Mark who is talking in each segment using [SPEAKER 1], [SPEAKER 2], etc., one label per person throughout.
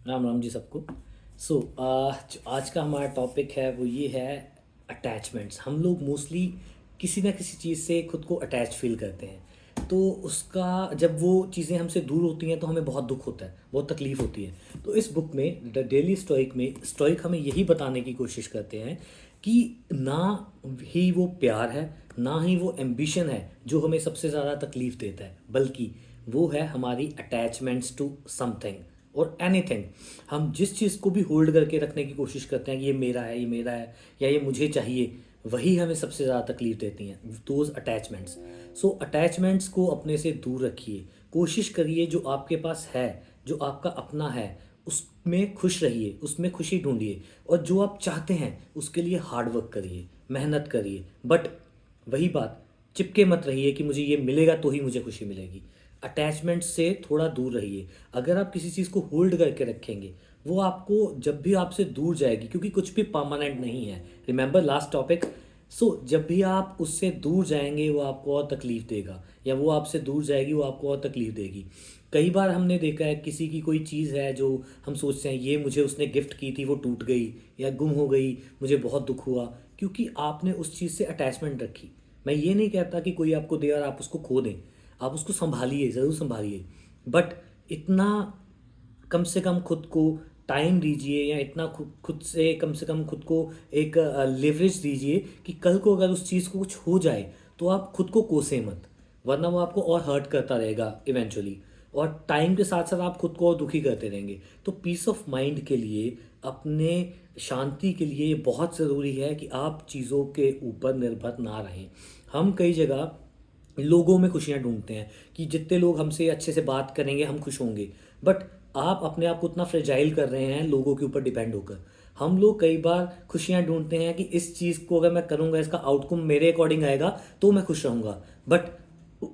[SPEAKER 1] राम राम जी सबको। जो आज का हमारा टॉपिक है वो ये है अटैचमेंट्स। हम लोग मोस्टली किसी ना किसी चीज़ से खुद को अटैच फील करते हैं, तो उसका जब वो चीज़ें हमसे दूर होती हैं तो हमें बहुत दुख होता है, बहुत तकलीफ़ होती है। तो इस बुक में द डेली स्टोइक में स्टोइक हमें यही बताने की कोशिश करते हैं कि ना ही वो प्यार है, ना ही वो एम्बिशन है जो हमें सबसे ज़्यादा तकलीफ़ देता है, बल्कि वो है हमारी अटैचमेंट्स टू समथिंग और एनीथिंग। हम जिस चीज़ को भी होल्ड करके रखने की कोशिश करते हैं कि ये मेरा है, ये मेरा है, या ये मुझे चाहिए, वही हमें सबसे ज़्यादा तकलीफ देती हैं, दोज अटैचमेंट्स। सो अटैचमेंट्स को अपने से दूर रखिए। कोशिश करिए जो आपके पास है, जो आपका अपना है, उसमें खुश रहिए, उसमें खुशी ढूंढिए, और जो आप चाहते हैं उसके लिए हार्ड वर्क करिए, मेहनत करिए। बट वही बात, चिपके मत रहिए कि मुझे ये मिलेगा तो ही मुझे खुशी मिलेगी। अटैचमेंट से थोड़ा दूर रहिए। अगर आप किसी चीज़ को होल्ड करके रखेंगे, वो आपको जब भी आपसे दूर जाएगी, क्योंकि कुछ भी परमानेंट नहीं है। Remember last topic. जब भी आप उससे दूर जाएंगे वो आपको और तकलीफ देगा, या वो आपसे दूर जाएगी वो आपको और तकलीफ देगी। कई बार हमने देखा है किसी की कोई चीज़ है जो हम सोचते हैं ये मुझे उसने गिफ्ट की थी, वो टूट गई या गुम हो गई, मुझे बहुत दुख हुआ, क्योंकि आपने उस चीज़ से अटैचमेंट रखी। मैं ये नहीं कहता कि कोई आपको दे और आप उसको खो दें, आप उसको संभालिए, ज़रूर संभालिए। बट इतना कम से कम खुद को टाइम दीजिए, या इतना खुद से कम खुद को एक लेवरेज दीजिए कि कल को अगर उस चीज़ को कुछ हो जाए तो आप खुद को कोसे मत, वरना वो आपको और हर्ट करता रहेगा इवेंचुअली, और टाइम के साथ साथ आप खुद को और दुखी करते रहेंगे। तो पीस ऑफ माइंड के लिए, अपने शांति के लिए ये बहुत ज़रूरी है कि आप चीज़ों के ऊपर निर्भर ना रहें। हम कई जगह लोगों में खुशियाँ ढूंढते हैं कि जितने लोग हमसे अच्छे से बात करेंगे हम खुश होंगे। बट आप अपने आप को उतना फ्रेजाइल कर रहे हैं लोगों के ऊपर डिपेंड होकर। हम लोग कई बार खुशियाँ ढूंढते हैं कि इस चीज़ को अगर मैं करूँगा, इसका आउटकम मेरे अकॉर्डिंग आएगा तो मैं खुश रहूँगा। बट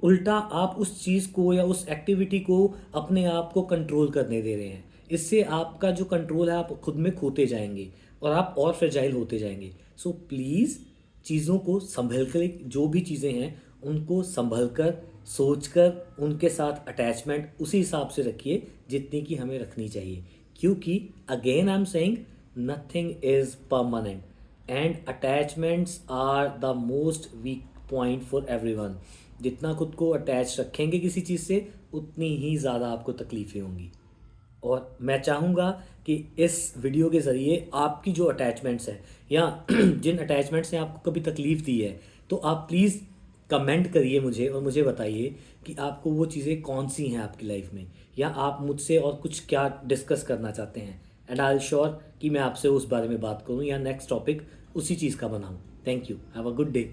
[SPEAKER 1] उल्टा आप उस चीज़ को या उस एक्टिविटी को अपने आप को कंट्रोल करने दे रहे हैं। इससे आपका जो कंट्रोल है आप खुद में खोते जाएंगे और आप और फ्रेजाइल होते जाएंगे। सो प्लीज़ चीज़ों को संभल कर, जो भी चीज़ें हैं उनको संभल कर, सोच कर, उनके साथ अटैचमेंट उसी हिसाब से रखिए जितनी की हमें रखनी चाहिए। क्योंकि again I am saying, nothing is permanent, and attachments are the most weak point for everyone. जितना खुद को अटैच रखेंगे किसी चीज़ से, उतनी ही ज़्यादा आपको तकलीफ़ें होंगी। और मैं चाहूँगा कि इस वीडियो के ज़रिए आपकी जो अटैचमेंट्स हैं, या जिन अटैचमेंट्स ने आपको कभी तकलीफ़ दी है, तो आप प्लीज़ कमेंट करिए मुझे और मुझे बताइए कि आपको वो चीज़ें कौन सी हैं आपकी लाइफ में, या आप मुझसे और कुछ क्या डिस्कस करना चाहते हैं। एंड आई एल श्योर कि मैं आपसे उस बारे में बात करूँ या नेक्स्ट टॉपिक उसी चीज़ का बनाऊँ। Thank you, have a good day.